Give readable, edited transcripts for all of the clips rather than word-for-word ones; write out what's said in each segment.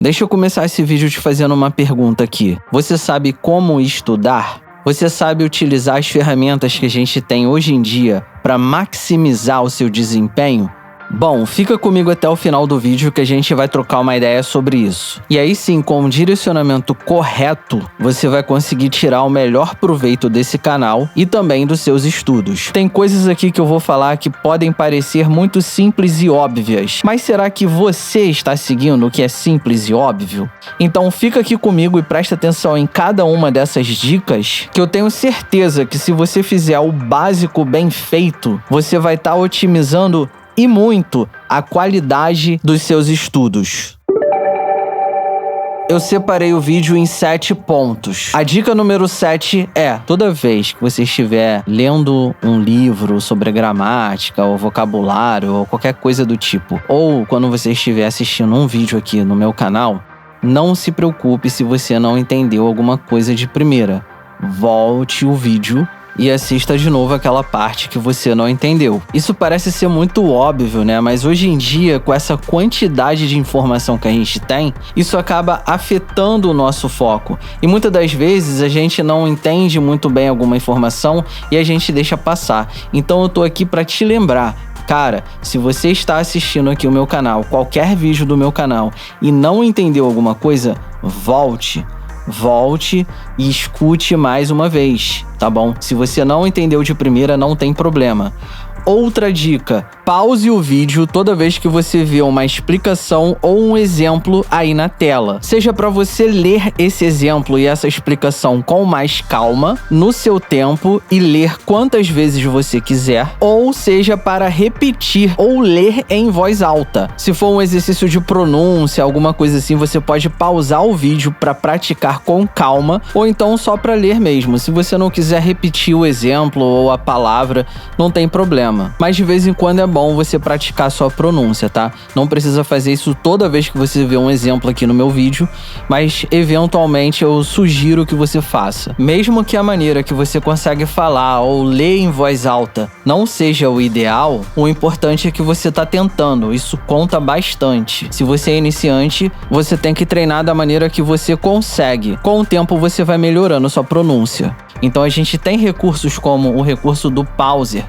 Deixa eu começar esse vídeo te fazendo uma pergunta aqui. Você sabe como estudar? Você sabe utilizar as ferramentas que a gente tem hoje em dia para maximizar o seu desempenho? Bom, fica comigo até o final do vídeo que a gente vai trocar uma ideia sobre isso. E aí sim, com um direcionamento correto, você vai conseguir tirar o melhor proveito desse canal e também dos seus estudos. Tem coisas aqui que eu vou falar que podem parecer muito simples e óbvias, mas será que você está seguindo o que é simples e óbvio? Então fica aqui comigo e presta atenção em cada uma dessas dicas, que eu tenho certeza que se você fizer o básico bem feito, você vai estar otimizando e muito a qualidade dos seus estudos. Eu separei o vídeo em 7 pontos. A dica número 7 é: toda vez que você estiver lendo um livro sobre gramática ou vocabulário ou qualquer coisa do tipo, ou quando você estiver assistindo um vídeo aqui no meu canal, não se preocupe se você não entendeu alguma coisa de primeira. Volte o vídeo e assista de novo aquela parte que você não entendeu. Isso parece ser muito óbvio, né? Mas hoje em dia, com essa quantidade de informação que a gente tem, isso acaba afetando o nosso foco. E muitas das vezes a gente não entende muito bem alguma informação e a gente deixa passar. Então eu tô aqui para te lembrar. Cara, se você está assistindo aqui o meu canal, qualquer vídeo do meu canal, e não entendeu alguma coisa, volte e escute mais uma vez, tá bom? Se você não entendeu de primeira, não tem problema. Outra dica: pause o vídeo toda vez que você vê uma explicação ou um exemplo aí na tela. Seja para você ler esse exemplo e essa explicação com mais calma, no seu tempo, e ler quantas vezes você quiser, ou seja para repetir ou ler em voz alta. Se for um exercício de pronúncia, alguma coisa assim, você pode pausar o vídeo para praticar com calma, ou então só para ler mesmo. Se você não quiser repetir o exemplo ou a palavra, não tem problema. Mas de vez em quando é bom você praticar sua pronúncia, tá? Não precisa fazer isso toda vez que você vê um exemplo aqui no meu vídeo, mas eventualmente eu sugiro que você faça. Mesmo que a maneira que você consegue falar ou ler em voz alta não seja o ideal, o importante é que você tá tentando. Isso conta bastante. Se você é iniciante, você tem que treinar da maneira que você consegue. Com o tempo você vai melhorando sua pronúncia. Então a gente tem recursos como o recurso do Pauser.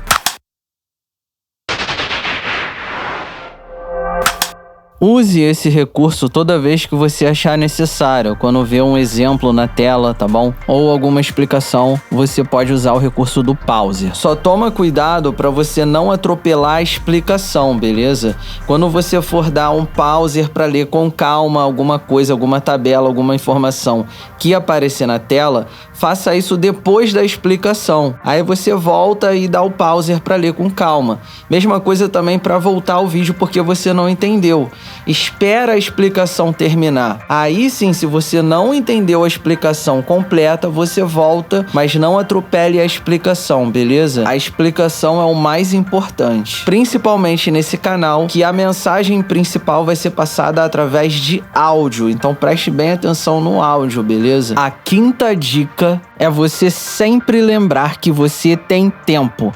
Use esse recurso toda vez que você achar necessário. Quando vê um exemplo na tela, tá bom? Ou alguma explicação, você pode usar o recurso do Pauser. Só toma cuidado para você não atropelar a explicação, beleza? Quando você for dar um Pauser para ler com calma alguma coisa, alguma tabela, alguma informação que aparecer na tela, faça isso depois da explicação. Aí você volta e dá o Pauser para ler com calma. Mesma coisa também para voltar ao vídeo porque você não entendeu. Espera a explicação terminar. Aí sim, se você não entendeu a explicação completa, você volta, mas não atropele a explicação, beleza? A explicação é o mais importante, principalmente nesse canal, que a mensagem principal vai ser passada através de áudio. Então preste bem atenção no áudio, beleza? A quinta dica é você sempre lembrar que você tem tempo.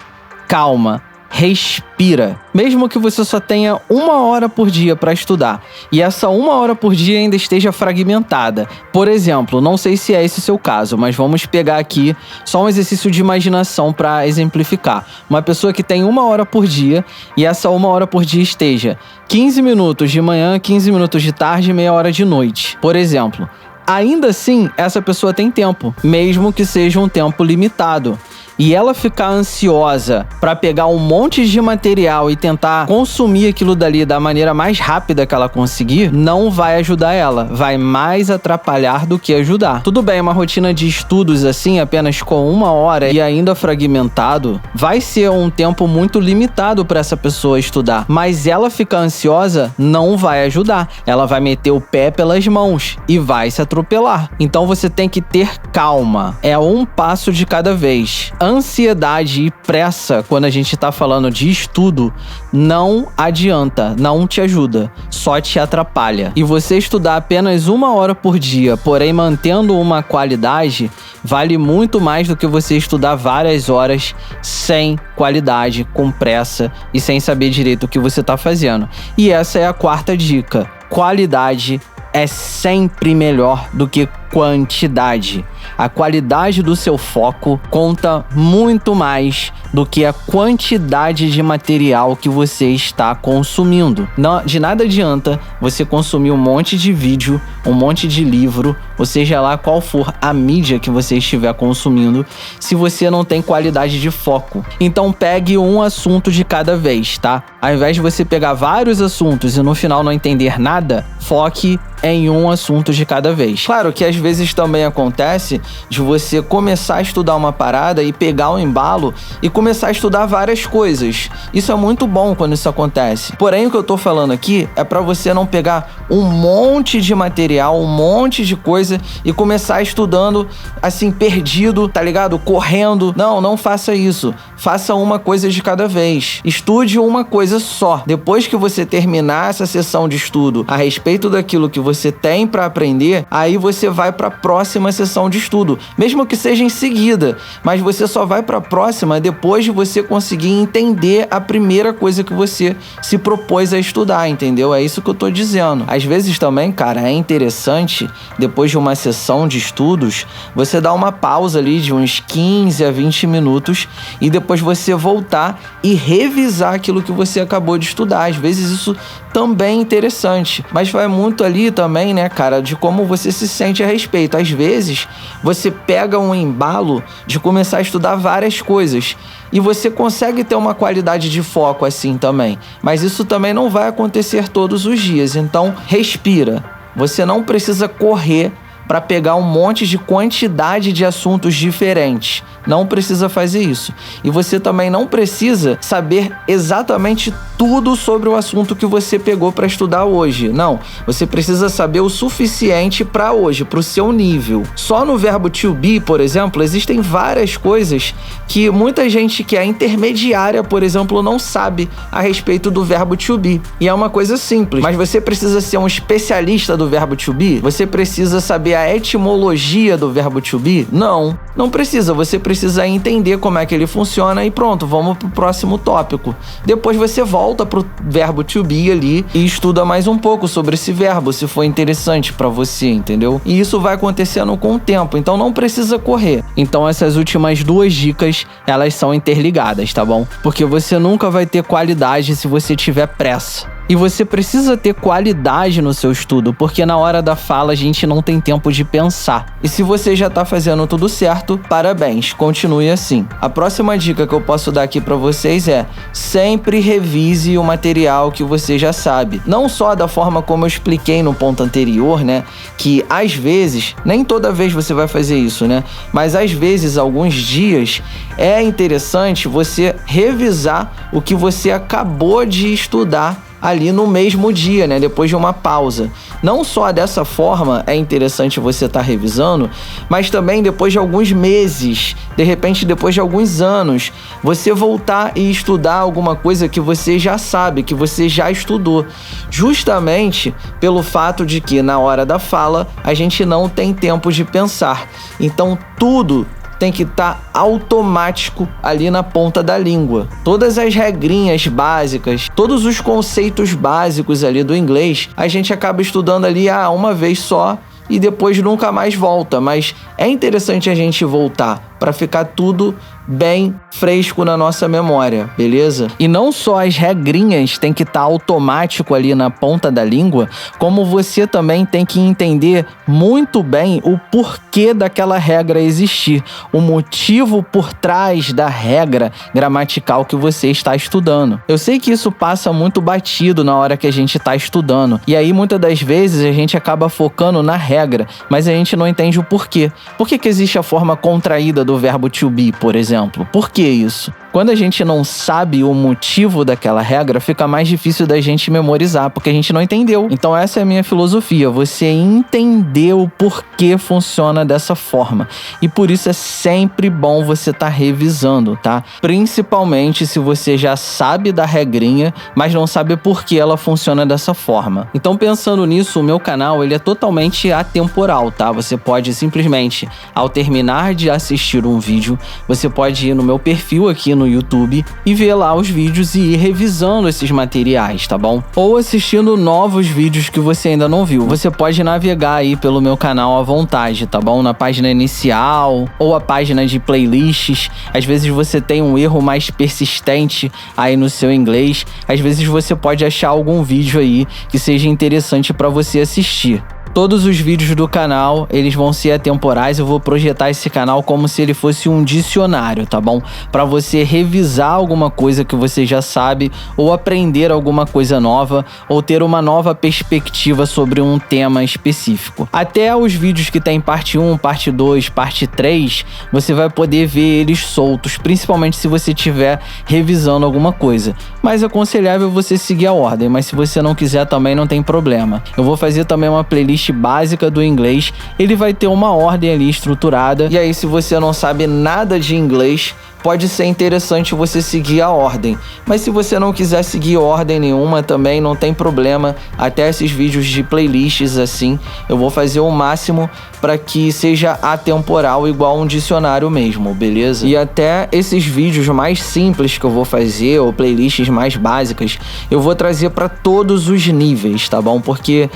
Calma. Respira. Mesmo que você só tenha 1 hora por dia para estudar e essa 1 hora por dia ainda esteja fragmentada. Por exemplo, não sei se é esse o seu caso, mas vamos pegar aqui só um exercício de imaginação para exemplificar. Uma pessoa que tem 1 hora por dia e essa 1 hora por dia esteja 15 minutos de manhã, 15 minutos de tarde e meia hora de noite, por exemplo. Ainda assim, essa pessoa tem tempo, mesmo que seja um tempo limitado. E ela ficar ansiosa para pegar um monte de material e tentar consumir aquilo dali da maneira mais rápida que ela conseguir, não vai ajudar ela. Vai mais atrapalhar do que ajudar. Tudo bem, uma rotina de estudos assim, apenas com 1 hora e ainda fragmentado, vai ser um tempo muito limitado para essa pessoa estudar. Mas ela ficar ansiosa não vai ajudar. Ela vai meter o pé pelas mãos e vai se atropelar. Então você tem que ter calma. É um passo de cada vez. Ansiedade e pressa, quando a gente tá falando de estudo, não adianta, não te ajuda, só te atrapalha. E você estudar apenas 1 hora por dia, porém mantendo uma qualidade, vale muito mais do que você estudar várias horas sem qualidade, com pressa e sem saber direito o que você tá fazendo. E essa é a 4ª dica. Qualidade é sempre melhor do que quantidade. A qualidade do seu foco conta muito mais do que a quantidade de material que você está consumindo. De nada adianta você consumir um monte de vídeo, um monte de livro, ou seja lá qual for a mídia que você estiver consumindo, se você não tem qualidade de foco. Então pegue um assunto de cada vez, tá? Ao invés de você pegar vários assuntos e no final não entender nada, foque em um assunto de cada vez. Claro que às vezes também acontece de você começar a estudar uma parada e pegar um embalo e começar a estudar várias coisas. Isso é muito bom quando isso acontece. Porém, o que eu tô falando aqui é pra você não pegar um monte de material, um monte de coisa e começar estudando assim, perdido, tá ligado? Correndo. Não faça isso. Faça uma coisa de cada vez. Estude uma coisa só. Depois que você terminar essa sessão de estudo a respeito daquilo que você tem para aprender, aí você vai para a próxima sessão de estudo, mesmo que seja em seguida, mas você só vai para a próxima depois de você conseguir entender a primeira coisa que você se propôs a estudar, entendeu? É isso que eu tô dizendo. Às vezes também, cara, é interessante, depois de uma sessão de estudos, você dar uma pausa ali de uns 15 a 20 minutos e depois você voltar e revisar aquilo que você acabou de estudar. Às vezes isso também é interessante, mas vai muito ali também, né, cara, de como você se sente a respeito. Às vezes, você pega um embalo de começar a estudar várias coisas e você consegue ter uma qualidade de foco assim também, mas isso também não vai acontecer todos os dias. Então, respira. Você não precisa correr para pegar um monte de quantidade de assuntos diferentes. Não precisa fazer isso. E você também não precisa saber exatamente tudo sobre o assunto que você pegou para estudar hoje. Não. Você precisa saber o suficiente para hoje, para o seu nível. Só no verbo to be, por exemplo, existem várias coisas que muita gente que é intermediária, por exemplo, não sabe a respeito do verbo to be. E é uma coisa simples. Mas você precisa ser um especialista do verbo to be? Você precisa saber a etimologia do verbo to be? Não precisa. Você precisa entender como é que ele funciona e pronto, vamos pro próximo tópico. Depois você volta pro verbo to be ali e estuda mais um pouco sobre esse verbo, se for interessante pra você, entendeu? E isso vai acontecendo com o tempo, então não precisa correr. Então essas últimas duas dicas, elas são interligadas, tá bom? Porque você nunca vai ter qualidade se você tiver pressa. E você precisa ter qualidade no seu estudo, porque na hora da fala a gente não tem tempo de pensar. E se você já tá fazendo tudo certo, parabéns, continue assim. A próxima dica que eu posso dar aqui pra vocês é: sempre revise o material que você já sabe. Não só da forma como eu expliquei no ponto anterior, né? Que às vezes, nem toda vez você vai fazer isso, né? Mas às vezes, alguns dias, é interessante você revisar o que você acabou de estudar ali no mesmo dia, né? Depois de uma pausa. Não só dessa forma é interessante você estar revisando, mas também depois de alguns meses, de repente depois de alguns anos, você voltar e estudar alguma coisa que você já sabe, que você já estudou. Justamente pelo fato de que na hora da fala a gente não tem tempo de pensar. Então tudo tem que estar automático ali na ponta da língua. Todas as regrinhas básicas, todos os conceitos básicos ali do inglês, a gente acaba estudando ali uma vez só e depois nunca mais volta. Mas é interessante a gente voltar para ficar tudo bem fresco na nossa memória, beleza? E não só as regrinhas tem que estar automático ali na ponta da língua, como você também tem que entender muito bem o porquê daquela regra existir, o motivo por trás da regra gramatical que você está estudando. Eu sei que isso passa muito batido na hora que a gente está estudando, e aí muitas das vezes a gente acaba focando na regra, mas a gente não entende o porquê. Por que existe a forma contraída do verbo to be, por exemplo? Por que isso? Quando a gente não sabe o motivo daquela regra, fica mais difícil da gente memorizar, porque a gente não entendeu. Então essa é a minha filosofia, você entender o porquê funciona dessa forma. E por isso é sempre bom você estar revisando, tá? Principalmente se você já sabe da regrinha, mas não sabe por que ela funciona dessa forma. Então pensando nisso, o meu canal ele é totalmente atemporal, tá? Você pode simplesmente, ao terminar de assistir um vídeo, você pode ir no meu perfil aqui no no YouTube e ver lá os vídeos e ir revisando esses materiais, tá bom? Ou assistindo novos vídeos que você ainda não viu. Você pode navegar aí pelo meu canal à vontade, tá bom? Na página inicial ou a página de playlists. Às vezes você tem um erro mais persistente aí no seu inglês. Às vezes você pode achar algum vídeo aí que seja interessante para você assistir. Todos os vídeos do canal, eles vão ser atemporais. Eu vou projetar esse canal como se ele fosse um dicionário, tá bom? Para você revisar alguma coisa que você já sabe, ou aprender alguma coisa nova, ou ter uma nova perspectiva sobre um tema específico. Até os vídeos que tem parte 1, parte 2, parte 3, você vai poder ver eles soltos, principalmente se você estiver revisando alguma coisa. Mas é aconselhável você seguir a ordem, mas se você não quiser também não tem problema. Eu vou fazer também uma playlist básica do inglês, ele vai ter uma ordem ali estruturada, e aí se você não sabe nada de inglês, pode ser interessante você seguir a ordem. Mas se você não quiser seguir ordem nenhuma também, não tem problema. Até esses vídeos de playlists assim, eu vou fazer o máximo para que seja atemporal, igual um dicionário mesmo, beleza? E até esses vídeos mais simples que eu vou fazer, ou playlists mais básicas, eu vou trazer para todos os níveis, tá bom? Porque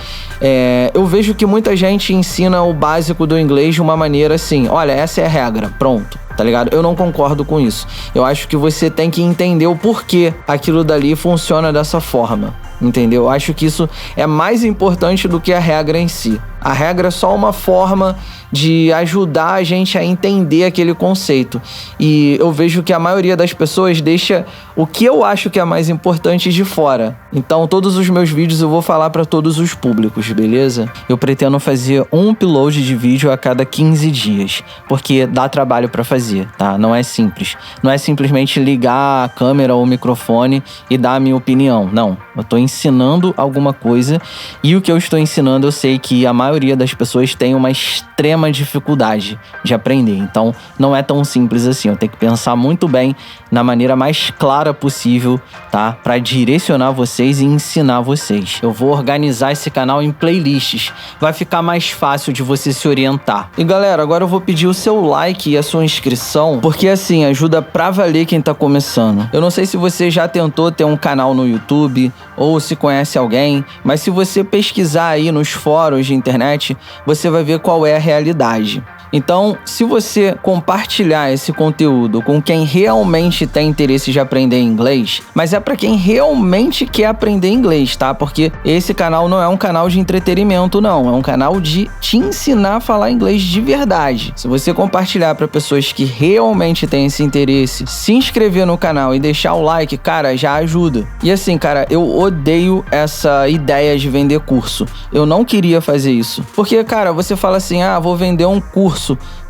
eu vejo que muita gente ensina o básico do inglês de uma maneira assim, olha, essa é a regra, pronto. Tá ligado? Eu não concordo com isso. Eu acho que você tem que entender o porquê aquilo dali funciona dessa forma. Entendeu? Eu acho que isso é mais importante do que a regra em si. A regra é só uma forma de ajudar a gente a entender aquele conceito. E eu vejo que a maioria das pessoas deixa o que eu acho que é mais importante de fora. Então, todos os meus vídeos eu vou falar para todos os públicos, beleza? Eu pretendo fazer um upload de vídeo a cada 15 dias, porque dá trabalho para fazer, tá? Não é simples. Não é simplesmente ligar a câmera ou o microfone e dar a minha opinião. Não. Eu tô ensinando alguma coisa e o que eu estou ensinando eu sei que a maioria das pessoas tem uma extrema dificuldade de aprender. Então, não é tão simples assim. Eu tenho que pensar muito bem na maneira mais clara possível, tá? Para direcionar vocês e ensinar vocês. Eu vou organizar esse canal em playlists. Vai ficar mais fácil de você se orientar. E galera, agora eu vou pedir o seu like e a sua inscrição, porque assim, ajuda pra valer quem tá começando. Eu não sei se você já tentou ter um canal no YouTube ou se conhece alguém, mas se você pesquisar aí nos fóruns de internet, você vai ver qual é a realidade. Então, se você compartilhar esse conteúdo com quem realmente tem interesse de aprender inglês, mas é para quem realmente quer aprender inglês, tá? Porque esse canal não é um canal de entretenimento, não. É um canal de te ensinar a falar inglês de verdade. Se você compartilhar para pessoas que realmente têm esse interesse, se inscrever no canal e deixar o like, cara, já ajuda. E assim, cara, eu odeio essa ideia de vender curso. Eu não queria fazer isso. Porque, cara, você fala assim, vou vender um curso.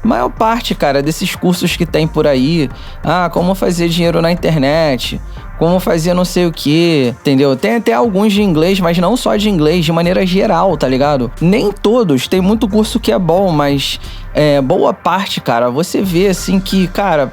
Maior parte, cara, desses cursos que tem por aí, como fazer dinheiro na internet, como fazer não sei o que, entendeu? Tem até alguns de inglês, mas não só de inglês, de maneira geral, tá ligado? Nem todos, tem muito curso que é bom, mas boa parte, cara, você vê assim que, cara,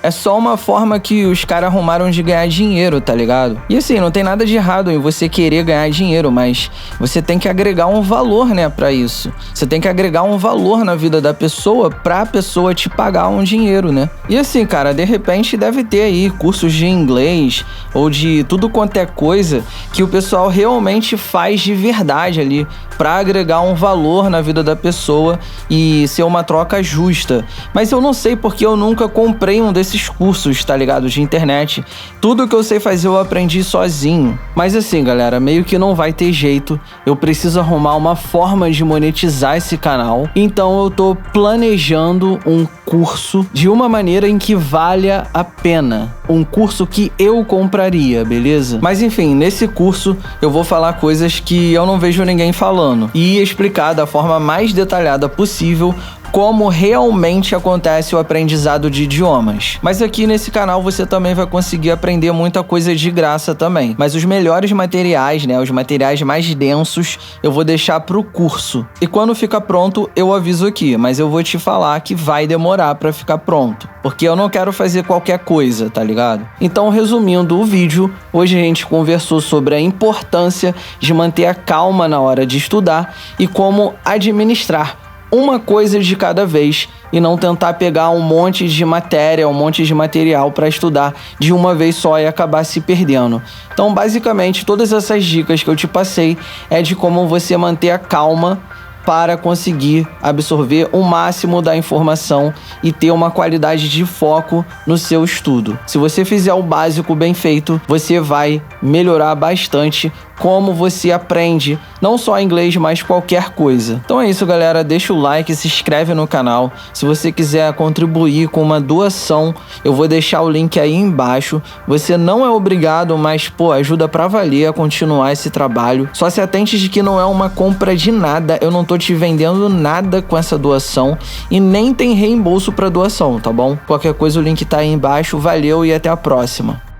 é só uma forma que os caras arrumaram de ganhar dinheiro, tá ligado? E assim, não tem nada de errado em você querer ganhar dinheiro, mas você tem que agregar um valor, né, pra isso. Você tem que agregar um valor na vida da pessoa pra pessoa te pagar um dinheiro, né? E assim, cara, de repente deve ter aí cursos de inglês ou de tudo quanto é coisa que o pessoal realmente faz de verdade ali pra agregar um valor na vida da pessoa e ser uma troca justa. Mas eu não sei porque eu nunca comprei um desses cursos, tá ligado? De internet. Tudo que eu sei fazer eu aprendi sozinho. Mas assim, galera, meio que não vai ter jeito. Eu preciso arrumar uma forma de monetizar esse canal. Então eu tô planejando um curso de uma maneira em que valha a pena. Um curso que eu compraria, beleza? Mas enfim, nesse curso eu vou falar coisas que eu não vejo ninguém falando e explicar da forma mais detalhada possível como realmente acontece o aprendizado de idiomas. Mas aqui nesse canal você também vai conseguir aprender muita coisa de graça também. Mas os melhores materiais, né, os materiais mais densos, eu vou deixar pro curso. E quando fica pronto, eu aviso aqui, mas eu vou te falar que vai demorar pra ficar pronto, porque eu não quero fazer qualquer coisa, tá ligado? Então, resumindo o vídeo, hoje a gente conversou sobre a importância de manter a calma na hora de estudar e como administrar uma coisa de cada vez e não tentar pegar um monte de matéria, um monte de material para estudar de uma vez só e acabar se perdendo. Então, basicamente, todas essas dicas que eu te passei é de como você manter a calma para conseguir absorver o máximo da informação e ter uma qualidade de foco no seu estudo. Se você fizer o básico bem feito, você vai melhorar bastante como você aprende, não só inglês, mas qualquer coisa. Então é isso, galera. Deixa o like, se inscreve no canal. Se você quiser contribuir com uma doação, eu vou deixar o link aí embaixo. Você não é obrigado, mas, ajuda pra valer a continuar esse trabalho. Só se atente de que não é uma compra de nada. Eu não tô te vendendo nada com essa doação e nem tem reembolso pra doação, tá bom? Qualquer coisa, o link tá aí embaixo. Valeu e até a próxima.